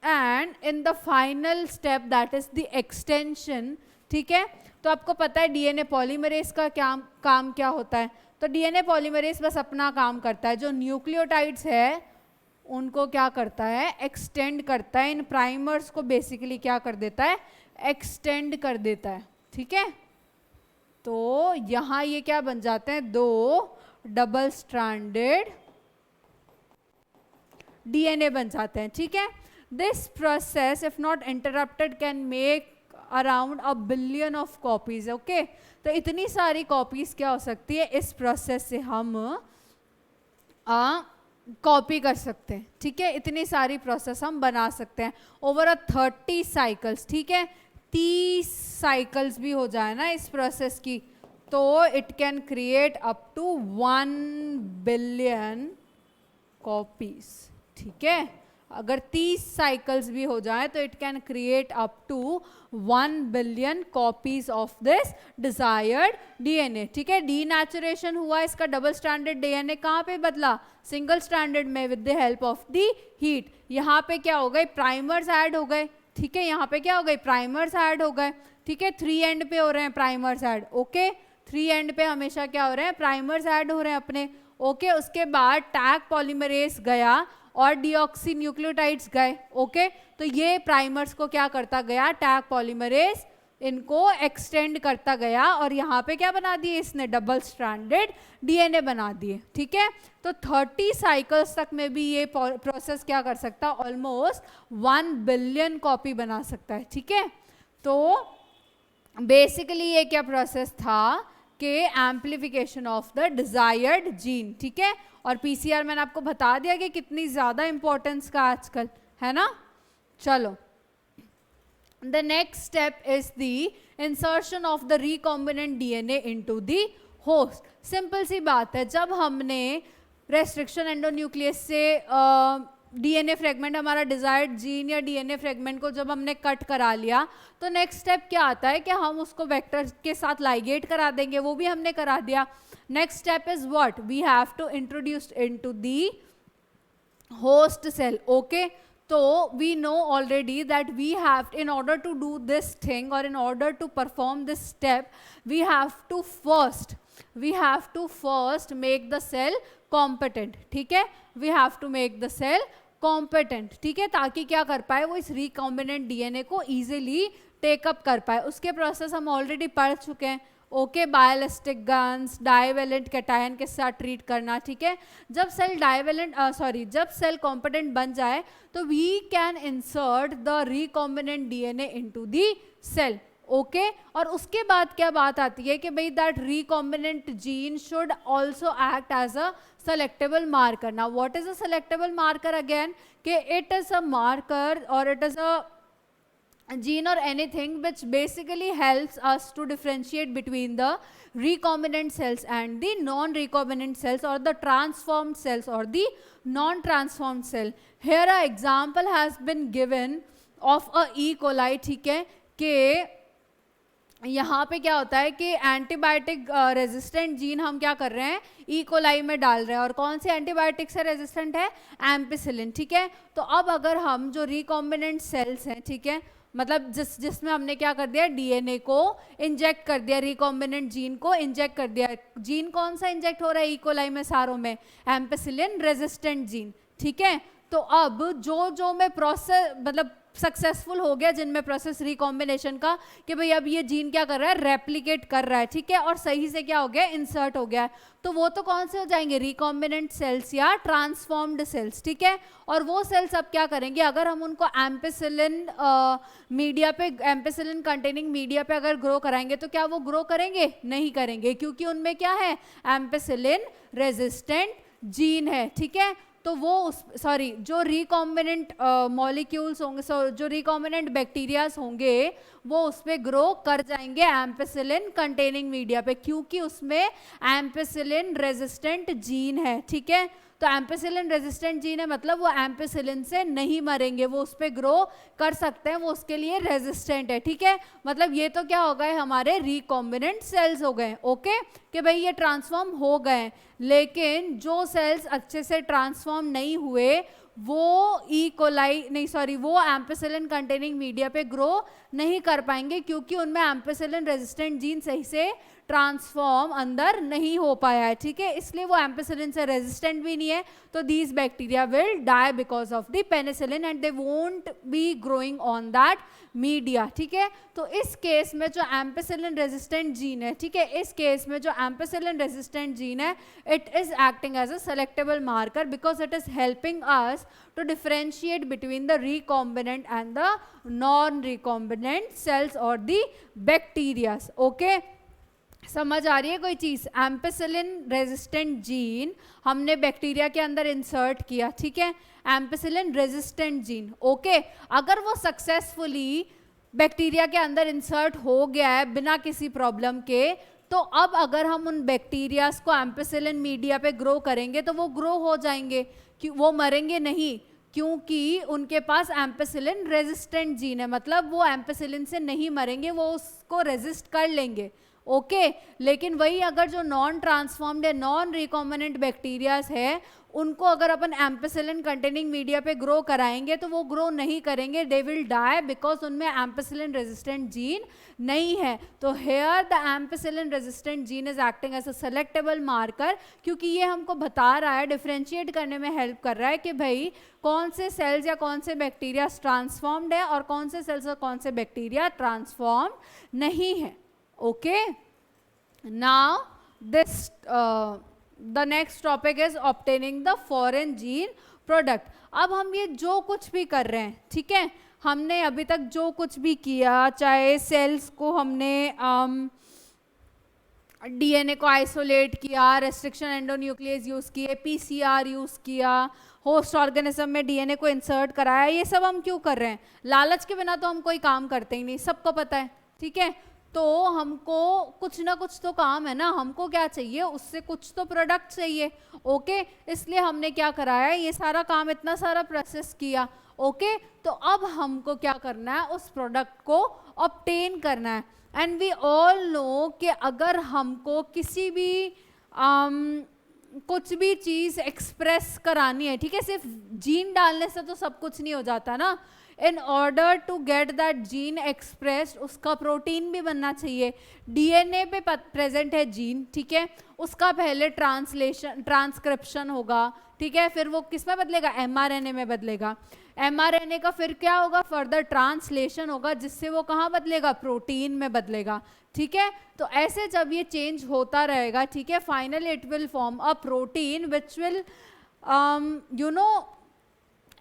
and in the final step that is the extension, ठीक है. तो आपको पता है डीएनए पॉलीमरेज का काम क्या होता है? तो डीएनए पॉलीमरेज बस अपना काम करता है, जो न्यूक्लियोटाइड्स है उनको क्या करता है? एक्सटेंड करता है. इन प्राइमर्स को बेसिकली क्या कर देता है? एक्सटेंड कर देता है, ठीक है. तो यहाँ ये क्या बन जाते हैं? 2 डबल स्ट्रैंडेड डीएनए बन जाते हैं, ठीक है. This process if not interrupted can make around 1 billion of copies. Okay, तो इतनी सारी कॉपीज क्या हो सकती है? इस प्रोसेस से हम कॉपी कर सकते हैं, ठीक है. इतनी सारी प्रोसेस हम बना सकते हैं ओवर 30 साइकिल्स, ठीक है. 30 साइकिल्स भी हो जाए ना इस प्रोसेस की, तो it can create up to 1 billion copies, ठीक है. अगर 30 साइकिल्स भी हो जाए तो it can create up to 1 billion copies of this desired DNA, ठीक है. डीनेचुरेशन हुआ, इसका डबल स्ट्रैंडेड डीएनए कहाँ पे बदला? सिंगल स्ट्रैंडेड में with the help of the heat. यहाँ पे क्या हो गए? प्राइमर्स ऐड हो गए, ठीक है. यहाँ पे क्या हो गए? प्राइमर्स ऐड हो गए, ठीक है. 3 एंड पे हो रहे हैं प्राइमर्स ऐड. ओके, 3 एंड पे हमेशा क्या हो रहे हैं? प्राइमर्स ऐड हो रहे हैं अपने. ओके, उसके बाद टैग पॉलीमरेज गया और डीऑक्सी न्यूक्लियोटाइड्स गए. ओके, तो ये प्राइमर्स को क्या करता गया? टैग पॉलीमरेज इनको एक्सटेंड करता गया और यहाँ पे क्या बना दिए इसने? डबल स्ट्रैंडेड डीएनए बना दिए, ठीक है. तो 30 साइकिल्स तक में भी ये प्रोसेस क्या कर सकता है? ऑलमोस्ट 1 बिलियन कॉपी बना सकता है, ठीक है. तो बेसिकली ये क्या प्रोसेस था के amplification of the desired gene, ठीक है। और पीसीआर मैंने आपको बता दिया कि कितनी ज्यादा इंपॉर्टेंस का आजकल है ना। चलो, the next step is the insertion of the recombinant DNA into the host. Simple सी बात है, जब हमने रेस्ट्रिक्शन एंडोन्यूक्लियस से डीएनए फ्रेगमेंट, हमारा डिजायर्ड जीन या डीएनए फ्रेगमेंट को जब हमने कट करा लिया, तो नेक्स्ट स्टेप क्या आता है कि हम उसको वेक्टर के साथ लाइगेट करा देंगे, वो भी हमने करा दिया। Next step is what, we have to introduce into the host cell, okay. So we know already that we have, in order to do this thing or in order to perform this step, we have to first make the cell competent, ठीक है। We have to make the cell competent, ठीक है, ताकि क्या कर पाए, वो इस recombinant DNA को easily take up कर पाए। उसके प्रोसेस हम ऑलरेडी पढ़ चुके हैं, okay. Bioelectric guns, divalent cation के साथ ट्रीट करना, ठीक है। जब सेल कॉम्पिटेंट बन जाए तो we can insert the recombinant DNA into the cell, okay. और उसके बाद क्या बात आती है कि भाई that recombinant gene should also act as a selectable marker. Now what is a selectable marker again, कि इट इज अ मार्कर और it is a gene or anything which basically helps us to differentiate between the recombinant cells and the non-recombinant cells, or the transformed cells or the non-transformed cell. Here a example has been given of a E. coli, ठीक है, कि यहाँ पे क्या होता है कि एंटीबायोटिक रेजिस्टेंट जीन हम क्या कर रहे हैं, ई कोलाई में डाल रहे हैं। और कौन से एंटीबायोटिक से रेजिस्टेंट है, एम्पिसिलिन, ठीक है। तो अब अगर हम जो रिकॉम्बिनेंट सेल्स हैं, ठीक है, मतलब जिसमें हमने क्या कर दिया, डीएनए को इंजेक्ट कर दिया, रिकॉम्बिनेंट जीन को इंजेक्ट कर दिया। जीन कौन सा इंजेक्ट हो रहा है ई कोलाई में, सारों में एम्पिसिलिन रेजिस्टेंट जीन, ठीक है। तो अब जो में प्रोसेस मतलब सक्सेसफुल हो गया जिनमें प्रोसेस रिकॉम्बिनेशन का, कि भाई अब ये जीन क्या कर रहा है, रेप्लिकेट कर रहा है, ठीक है, और सही से क्या हो गया, इंसर्ट हो गया है। तो वो तो कौन से हो जाएंगे, रिकॉम्बिनेंट सेल्स या ट्रांसफॉर्म्ड सेल्स, ठीक है। और वो सेल्स अब क्या करेंगे, अगर हम उनको एम्पिसिलिन मीडिया पे, एम्पिसिलिन कंटेनिंग मीडिया पे अगर ग्रो कराएंगे तो क्या वो ग्रो करेंगे, नहीं करेंगे, क्योंकि उनमें क्या है, एम्पिसिलिन रेजिस्टेंट जीन है, ठीक है। तो वो जो रिकॉम्बिनेंट मॉलिक्यूल्स होंगे, जो रिकॉम्बिनेंट बैक्टीरियाज होंगे, वो उस पर ग्रो कर जाएंगे एम्पिसिलिन कंटेनिंग मीडिया पे, क्योंकि उसमें एम्पिसिलिन रेजिस्टेंट जीन है, ठीक है। तो एम्पिसिलिन रेजिस्टेंट जीन है, मतलब वो एम्पिसिलिन से नहीं मरेंगे, वो उस पर ग्रो कर सकते हैं, वो उसके लिए रेजिस्टेंट है, ठीक है। मतलब ये तो क्या हो गए, हमारे रिकॉम्बिनेंट सेल्स हो गए, ओके, कि भाई ये ट्रांसफॉर्म हो गए। लेकिन जो सेल्स अच्छे से ट्रांसफॉर्म नहीं हुए, वो वो एम्पिसिलिन कंटेनिंग मीडिया पे ग्रो नहीं कर पाएंगे, क्योंकि उनमें एम्पिसिलिन रेजिस्टेंट जीन सही से ट्रांसफॉर्म अंदर नहीं हो पाया है, ठीक है। इसलिए वो एम्पिसिलिन से रेजिस्टेंट भी नहीं है। तो these bacteria will die because of the penicillin and they won't be growing on that media, ठीक है। तो इस केस में जो एम्पिसिलिन रेजिस्टेंट जीन है, ठीक है, इस केस में जो एम्पिसिलिन रेजिस्टेंट जीन है, it is acting as a selectable marker because it is helping us to differentiate between the recombinant and the non-recombinant cells or the bacteria, okay। समझ आ रही है कोई चीज, एम्पिसिलिन रेजिस्टेंट जीन हमने बैक्टीरिया के अंदर इंसर्ट किया, ठीक है, एम्पिसिलिन रेजिस्टेंट जीन, ओके। अगर वो सक्सेसफुली बैक्टीरिया के अंदर इंसर्ट हो गया है बिना किसी प्रॉब्लम के, तो अब अगर हम उन बैक्टीरियाज को एम्पिसिलिन मीडिया पे ग्रो करेंगे तो वो ग्रो हो जाएंगे, वो मरेंगे नहीं, क्योंकि उनके पास एम्पिसिलिन रेजिस्टेंट जीन है, मतलब वो एम्पिसिलिन से नहीं मरेंगे, वो उसको रेजिस्ट कर लेंगे, ओके। लेकिन वही अगर जो नॉन ट्रांसफॉर्म्ड या नॉन रिकॉम्बिनेंट बैक्टीरियाज है, उनको अगर अपन एम्पिसिलिन कंटेनिंग मीडिया पे ग्रो कराएंगे तो वो ग्रो नहीं करेंगे, दे विल डाई बिकॉज उनमें एम्पिसिलिन रेजिस्टेंट जीन नहीं है। तो here the ampicillin resistant gene is acting as a selectable marker, क्योंकि ये हमको बता रहा है, डिफरेंशिएट करने में हेल्प कर रहा है कि भाई कौन से सेल्स या कौन से बैक्टीरिया ट्रांसफॉर्म्ड है और कौन से सेल्स और कौन से बैक्टीरिया ट्रांसफॉर्म नहीं है, okay. Now this the next topic is obtaining the foreign gene product। अब हम ये जो कुछ भी कर रहे हैं, ठीक है, हमने अभी तक जो कुछ भी किया, चाहे सेल्स को हमने डीएनए को आइसोलेट किया, रेस्ट्रिक्शन एंडोन्यूक्लियस यूज किए, पीसीआर यूज किया, होस्ट ऑर्गेनिज्म में डीएनए को इंसर्ट कराया, ये सब हम क्यों कर रहे हैं? लालच के बिना तो हम कोई काम करते ही नहीं, सबको पता है, ठीक है। तो हमको कुछ ना कुछ तो काम है ना, हमको क्या चाहिए, उससे कुछ तो प्रोडक्ट चाहिए, ओके। इसलिए हमने क्या कराया, ये सारा काम, इतना सारा प्रोसेस किया, ओके। तो अब हमको क्या करना है, उस प्रोडक्ट को ऑब्टेन करना है। एंड वी ऑल नो कि अगर हमको किसी भी कुछ भी चीज एक्सप्रेस करानी है, ठीक है, सिर्फ जीन डालने से तो सब कुछ नहीं हो जाता ना। In order to get that gene expressed, उसका प्रोटीन भी बनना चाहिए। डीएनए पे प्रेजेंट है जीन, ठीक है, उसका पहले ट्रांसक्रिप्शन होगा, ठीक है, फिर वो किस में बदलेगा, एमआरएनए में बदलेगा। एमआरएनए का फिर क्या होगा, फर्दर ट्रांसलेशन होगा, जिससे वो कहाँ बदलेगा, प्रोटीन में बदलेगा, ठीक है। तो ऐसे जब ये चेंज होता रहेगा, ठीक है, finally it will form a protein which will you know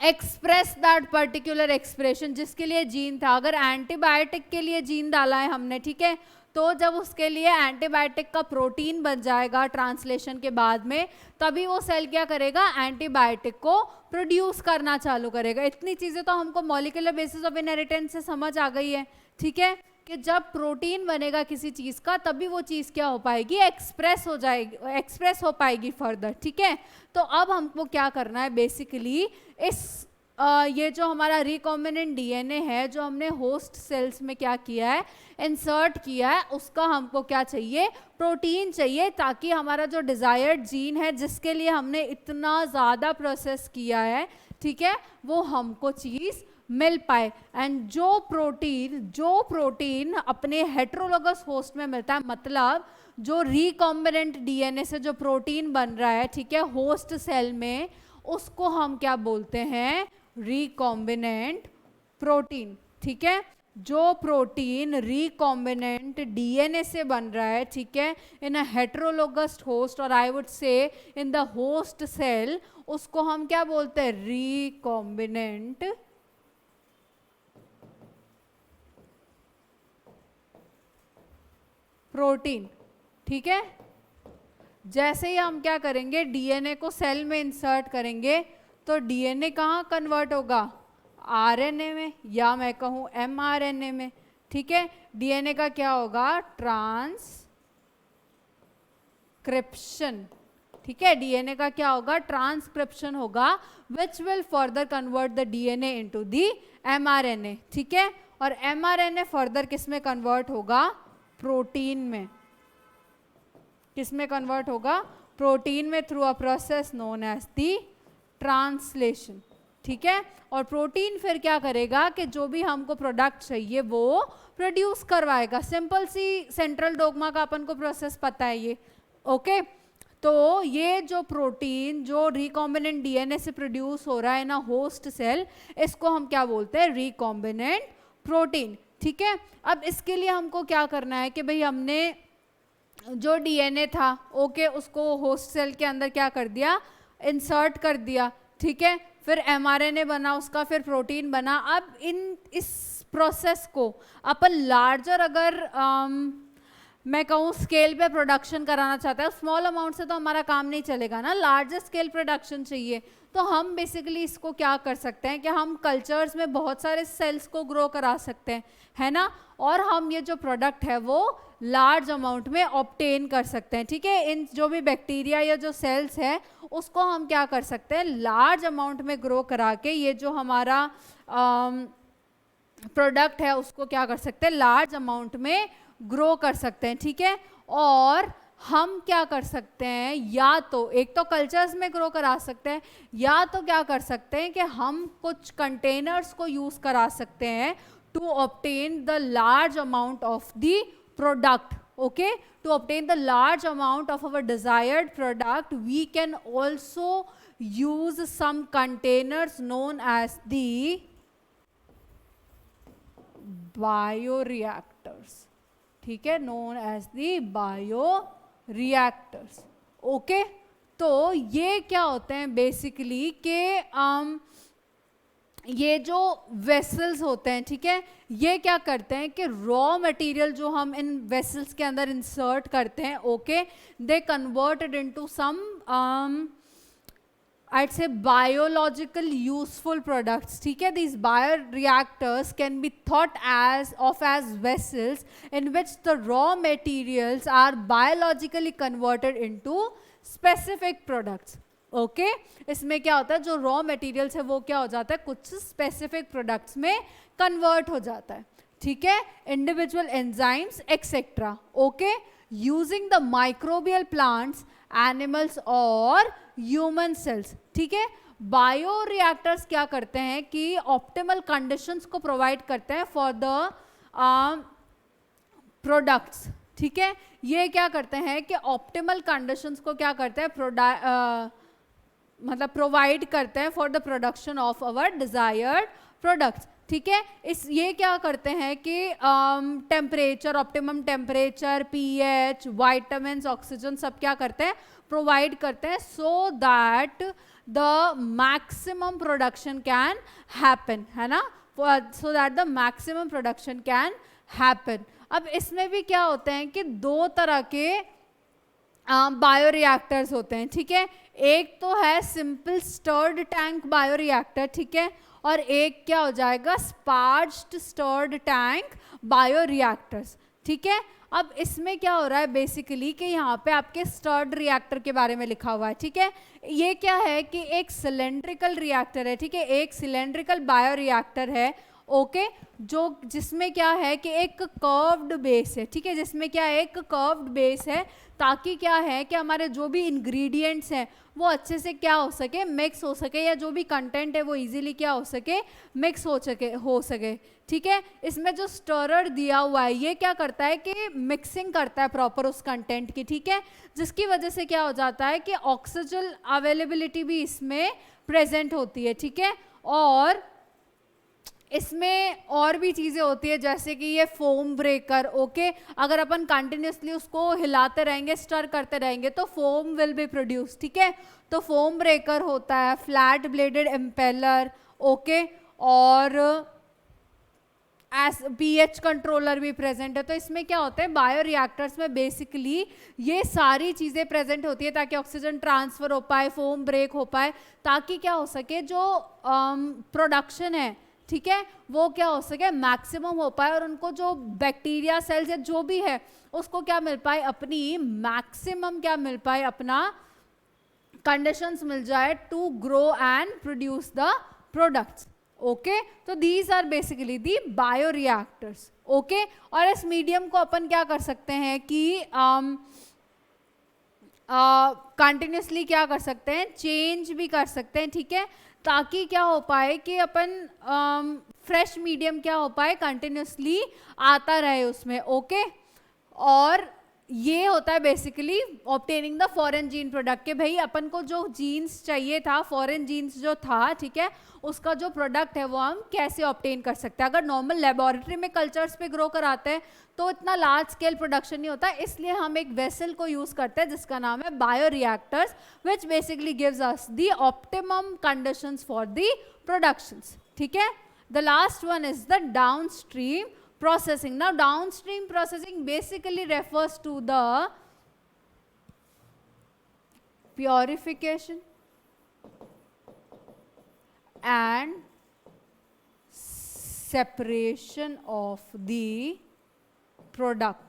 express that particular expression जिसके लिए जीन था। अगर एंटीबायोटिक के लिए जीन डाला है हमने, ठीक है, तो जब उसके लिए एंटीबायोटिक का प्रोटीन बन जाएगा ट्रांसलेशन के बाद में, तभी वो सेल क्या करेगा, एंटीबायोटिक को प्रोड्यूस करना चालू करेगा। इतनी चीजें तो हमको मॉलिक्यूलर बेसिस ऑफ इनहेरिटेंस से समझ आ गई है, ठीक है, कि जब प्रोटीन बनेगा किसी चीज का तभी वो चीज क्या हो पाएगी, एक्सप्रेस हो जाएगी, एक्सप्रेस हो पाएगी फर्दर, ठीक है। तो अब हमको क्या करना है, बेसिकली इस ये जो हमारा रिकॉम्बिनेंट डीएनए है, जो हमने होस्ट सेल्स में क्या किया है, इंसर्ट किया है, उसका हमको क्या चाहिए, प्रोटीन चाहिए, ताकि हमारा जो डिजायर्ड जीन है, जिसके लिए हमने इतना ज़्यादा प्रोसेस किया है, ठीक है, वो हमको चीज़ मिल पाए। एंड जो प्रोटीन अपने हेटेरोलोगस होस्ट में मिलता है, मतलब जो रिकॉम्बिनेंट डीएनए से जो प्रोटीन बन रहा है, ठीक है, होस्ट सेल में, उसको हम क्या बोलते हैं, रिकॉम्बिनेंट प्रोटीन, ठीक है। जो प्रोटीन रिकॉम्बिनेंट डीएनए से बन रहा है, ठीक है, इन अ हेटेरोलोगस होस्ट, और I would say in the host cell, उसको हम क्या बोलते हैं, रिकॉम्बिनेंट प्रोटीन, ठीक है। जैसे ही हम क्या करेंगे, डीएनए को सेल में इंसर्ट करेंगे, तो डीएनए कहाँ कन्वर्ट होगा, आरएनए में, या मैं कहूँ एमआरएनए में, ठीक है। डीएनए का क्या होगा, ट्रांसक्रिप्शन, ठीक है, डीएनए का क्या होगा, ट्रांसक्रिप्शन होगा, which will further convert the DNA into the mRNA, ठीक है। और एमआरएनए फर्दर किस में कन्वर्ट होगा, प्रोटीन में। किस में कन्वर्ट होगा, प्रोटीन में, through a process known as the translation, ठीक है। और प्रोटीन फिर क्या करेगा कि जो भी हमको प्रोडक्ट चाहिए वो प्रोड्यूस करवाएगा। सिंपल सी सेंट्रल डोग्मा का अपन को प्रोसेस पता है ये, ओके। तो ये जो प्रोटीन जो रिकॉम्बिनेंट डीएनए से प्रोड्यूस हो रहा है ना होस्ट सेल, इसको हम क्या बोलते हैं, रिकॉम्बिनेंट प्रोटीन, ठीक है। अब इसके लिए हमको क्या करना है कि भाई हमने जो डीएनए था, ओके, उसको होस्ट सेल के अंदर क्या कर दिया, इंसर्ट कर दिया, ठीक है। फिर एमआरएनए बना उसका, फिर प्रोटीन बना। अब इस प्रोसेस को अपन लार्जर अगर मैं कहूँ स्केल पे प्रोडक्शन कराना चाहता है, स्मॉल अमाउंट से तो हमारा काम नहीं चलेगा ना, लार्जर स्केल प्रोडक्शन चाहिए। तो हम बेसिकली इसको क्या कर सकते हैं कि हम कल्चर्स में बहुत सारे सेल्स को ग्रो करा सकते हैं, है ना, और हम ये जो प्रोडक्ट है वो लार्ज अमाउंट में ऑब्टेन कर सकते हैं, ठीक है। इन जो भी बैक्टीरिया या जो सेल्स है उसको हम क्या कर सकते हैं, लार्ज अमाउंट में ग्रो करा के ये जो हमारा प्रोडक्ट है उसको क्या कर सकते हैं, लार्ज अमाउंट में ग्रो कर सकते हैं, ठीक है। और हम क्या कर सकते हैं, या तो एक तो कल्चर्स में ग्रो करा सकते हैं, या तो क्या कर सकते हैं कि हम कुछ कंटेनर्स को यूज करा सकते हैं to obtain the large amount of the product, okay. To obtain the large amount of our desired product, we can also use some containers known as the bioreactors, ठीक है, known as the bioreactors, okay. तो ये क्या होते हैं बेसिकली के ये जो वेसल्स होते हैं, ठीक है, ये क्या करते हैं कि रॉ मटेरियल जो हम इन वेसल्स के अंदर इंसर्ट करते हैं, okay, they converted into some I'd say biological useful products, ठीक है. These bioreactors can be thought of as vessels in which the raw materials are biologically converted into specific products. Okay इसमें क्या होता है, जो रॉ मटेरियल्स है वो क्या हो जाता है, कुछ स्पेसिफिक प्रोडक्ट्स में कन्वर्ट हो जाता है, ठीक है, individual enzymes etcetera. Okay, using the microbial plants, animals और ह्यूमन सेल्स. ठीक है, बायो रिएक्टर्स क्या करते हैं कि ऑप्टिमल कंडीशंस को प्रोवाइड करते हैं फॉर द प्रोडक्ट्स. ठीक है, ये क्या करते हैं कि ऑप्टिमल कंडीशंस को क्या करते हैं, मतलब प्रोवाइड करते हैं for the production of our desired products. ठीक है, ये क्या करते हैं कि temperature, optimum temperature, pH, vitamins, oxygen सब क्या करते हैं, प्रोवाइड करते हैं, so that the maximum production can happen, है ना, so that the maximum production can happen. अब इसमें भी क्या होते हैं कि दो तरह के बायोरिएक्टर्स होते हैं. ठीक है, एक तो है सिंपल स्टर्ड टैंक बायोरिएक्टर, ठीक है, और एक क्या हो जाएगा, स्पार्ज्ड स्टर्ड टैंक बायोरिएक्टर्स. ठीक है, अब इसमें क्या हो रहा है बेसिकली कि यहाँ पे आपके स्टर्ड रिएक्टर के बारे में लिखा हुआ है. ठीक है, ये क्या है कि एक सिलेंड्रिकल रिएक्टर है. ठीक है, एक सिलेंड्रिकल बायोरिएक्टर है, ओके, जो जिसमें क्या है कि एक कर्व्ड बेस है. ठीक है, जिसमें क्या है, एक कर्व्ड बेस है, ताकि क्या है कि हमारे जो भी इंग्रेडिएंट्स हैं वो अच्छे से क्या हो सके, मिक्स हो सके, या जो भी कंटेंट है वो इजीली क्या हो सके, मिक्स हो सके. ठीक है, इसमें जो स्टरर दिया हुआ है ये क्या करता है कि मिक्सिंग करता है प्रॉपर उस कंटेंट की. ठीक है, जिसकी वजह से क्या हो जाता है कि ऑक्सीजन अवेलेबिलिटी भी इसमें प्रेजेंट होती है. ठीक है, और इसमें और भी चीज़ें होती है जैसे कि ये फोम ब्रेकर. ओके, अगर अपन कंटिन्यूसली उसको हिलाते रहेंगे, स्टर करते रहेंगे तो फोम विल बी प्रोड्यूस. ठीक है, तो फोम ब्रेकर होता है, फ्लैट ब्लेडेड इम्पेलर, ओके, और पीएच कंट्रोलर भी प्रेजेंट है. तो इसमें क्या होता है, बायो रिएक्टर्स में बेसिकली ये सारी चीज़ें प्रेजेंट होती है ताकि ऑक्सीजन ट्रांसफर हो पाए, फोम ब्रेक हो पाए, ताकि क्या हो सके, जो प्रोडक्शन है, ठीक है, वो क्या हो सके, मैक्सिमम हो पाए, और उनको जो बैक्टीरिया सेल्स या जो भी है उसको क्या मिल पाए, अपनी मैक्सिमम क्या मिल पाए, अपना कंडीशंस मिल जाए to grow and produce the products. Okay, तो these are basically the bioreactors. Okay, और इस मीडियम को अपन क्या कर सकते हैं कि कंटिन्यूसली क्या कर सकते हैं, चेंज भी कर सकते हैं. ठीक है, ताकि क्या हो पाए कि अपन फ्रेश मीडियम क्या हो पाए, कंटिन्यूसली आता रहे उसमें. ओके, और ये होता है basically obtaining the foreign gene product के भाई अपन को जो जीन्स चाहिए था, फॉरेन जीन्स जो था, ठीक है, उसका जो प्रोडक्ट है वो हम कैसे ऑब्टेन कर सकते हैं. अगर नॉर्मल लेबोरेटरी में कल्चर्स पे ग्रो कराते हैं तो इतना लार्ज स्केल प्रोडक्शन नहीं होता, इसलिए हम एक वेसल को यूज करते हैं जिसका नाम है bio reactors, which basically gives us the optimum conditions for the productions. ठीक है, the last one is the downstream processing. Now downstream processing basically refers to the purification and separation of the product.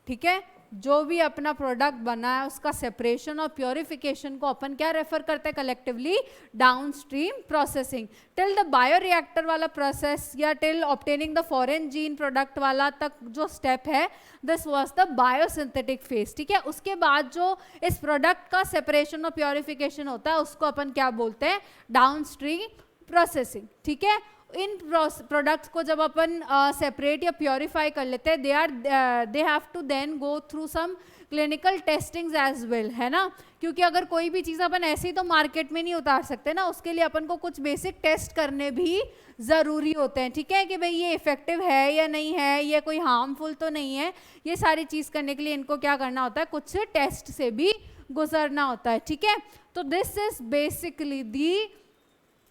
ठीक है, जो भी अपना प्रोडक्ट बना है उसका सेपरेशन और प्योरिफिकेशन को अपन क्या रेफर करते हैं collectively, downstream processing. Till the bioreactor वाला प्रोसेस या till obtaining the foreign gene product वाला तक जो स्टेप है, this was the biosynthetic phase. ठीक है, उसके बाद जो इस प्रोडक्ट का सेपरेशन और प्योरिफिकेशन होता है उसको अपन क्या बोलते हैं, डाउनस्ट्रीम प्रोसेसिंग. ठीक है, इन प्रोडक्ट्स को जब अपन सेपरेट या प्योरीफाई कर लेते हैं, they have to then go through some clinical testings as well, है ना, क्योंकि अगर कोई भी चीज़ अपन ऐसे ही तो मार्केट में नहीं उतार सकते ना, उसके लिए अपन को कुछ बेसिक टेस्ट करने भी ज़रूरी होते हैं. ठीक है, कि भाई ये इफेक्टिव है या नहीं है, ये कोई हार्मफुल तो नहीं है, ये सारी चीज़ करने के लिए इनको क्या करना होता है, कुछ टेस्ट से भी गुजरना होता है. ठीक है, तो this is basically the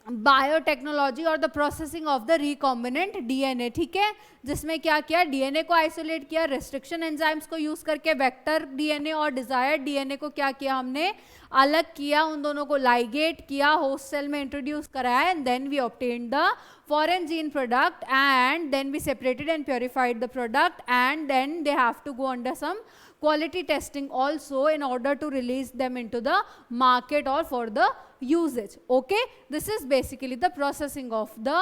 biotechnology और the processing of the recombinant DNA, ठीक है, जिसमें क्या किया, डीएनए को आइसोलेट किया, रेस्ट्रिक्शन एंजाइम्स को यूज करके वेक्टर डीएनए और डिजायर्ड डीएनए को क्या किया हमने, अलग किया, उन दोनों को लाइगेट किया, होस्ट सेल में इंट्रोड्यूस कराया, and then we obtained the foreign gene product, and then we separated and purified the product, and then they have to go under some quality testing also in order to release them into the market or for the usage. Okay, this is basically the processing of the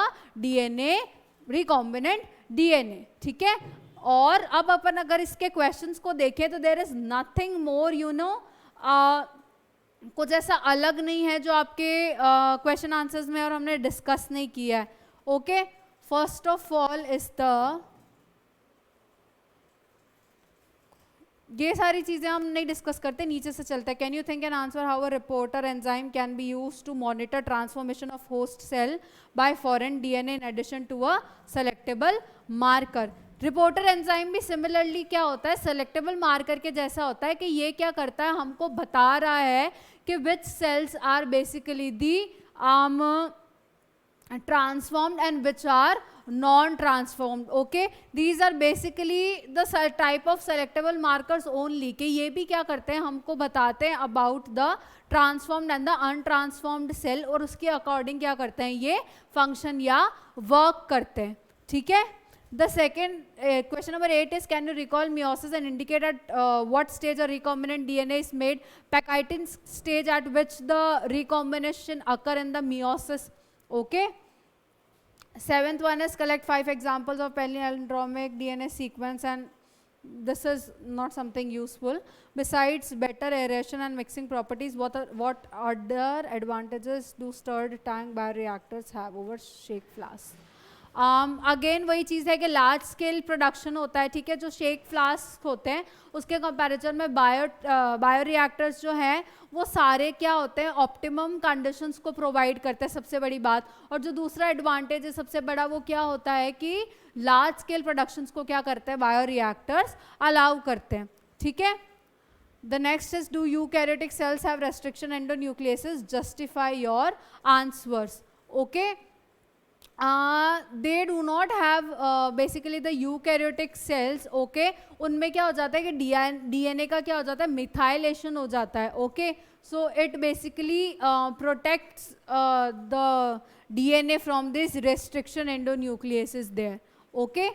DNA, recombinant DNA, ठीक है. और अब अपन अगर इसके क्वेश्चंस को देखें तो there is nothing more, you know, कुछ ऐसा अलग नहीं है जो आपके क्वेश्चन आंसर्स में और हमने डिस्कस नहीं किया है. Okay, first of all is the, ये सारी चीजें हम नहीं डिस्कस करते, नीचे से चलते हैं. Can you think an answer how a reporter enzyme can be used to monitor transformation of host cell by foreign DNA in addition to a selectable marker. Reporter enzyme भी सिमिलरली क्या होता है, सेलेक्टेबल मार्कर के जैसा होता है कि ये क्या करता है, हमको बता रहा है कि which cells are basically the transformed and which are non-transformed. Okay, these are basically the type of selectable markers only, कि ये भी क्या करते हैं, हमको बताते हैं about the transformed and the untransformed cell, और उसके according क्या करते हैं, ये function या work करते हैं. ठीक है. The second question number 8 is, can you recall meiosis and indicate at what stage a recombinant DNA is made? Pachytene stage at which the recombination occur in the meiosis. Okay. Seventh one is, collect 5 examples of palindromic DNA sequence, and this is not something useful. Besides better aeration and mixing properties, what other advantages do stirred tank bioreactors have over shake flask? Again वही चीज़ है कि लार्ज स्केल प्रोडक्शन होता है, ठीक है, जो शेक फ्लास्क होते हैं उसके कंपैरिजन में बायोरिएक्टर्स जो हैं वो सारे क्या होते हैं, ऑप्टिमम कंडीशंस को प्रोवाइड करते हैं, सबसे बड़ी बात. और जो दूसरा एडवांटेज है सबसे बड़ा, वो क्या होता है कि लार्ज स्केल प्रोडक्शंस को क्या करते हैं, बायोरिएक्टर्स अलाउ करते हैं. ठीक है. The next is, do eukaryotic cells have restriction endonucleases? Justify your answers. Okay, they do not have basically the eukaryotic cells. okay, उनमें क्या हो जाता है कि DNA का क्या हो जाता है, मिथाइलेशन हो जाता है. okay, so it basically protects the DNA from this restriction endonucleases there. okay,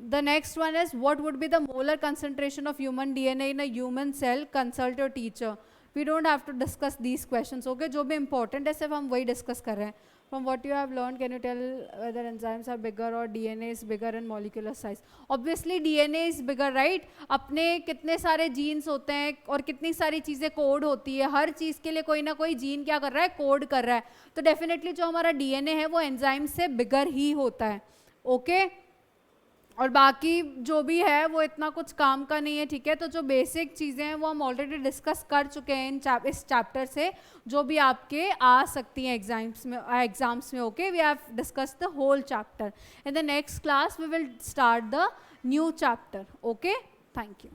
the next one is, what would be the molar concentration of human DNA in a human cell? Consult your teacher. we don't have to discuss these questions. okay, जो भी important है सिर्फ हम वही discuss कर रहे हैं. From what you have learned, can you tell whether enzymes are bigger or DNA is bigger in molecular size? Obviously DNA is bigger, right? अपने कितने सारे genes होते हैं और कितनी सारी चीज़ें कोड होती है, हर चीज़ के लिए कोई ना कोई जीन क्या कर रहा है, कोड कर रहा है. तो डेफिनेटली जो हमारा DNA है वो एंजाइम से बिगर ही होता है. ओके, और बाकी जो भी है वो इतना कुछ काम का नहीं है. ठीक है, तो जो बेसिक चीज़ें हैं वो हम ऑलरेडी डिस्कस कर चुके हैं इस चैप्टर से, जो भी आपके आ सकती हैं एग्जाम्स में. Okay, we have discuss the whole chapter. In the next class we will start the new chapter. Okay, thank you.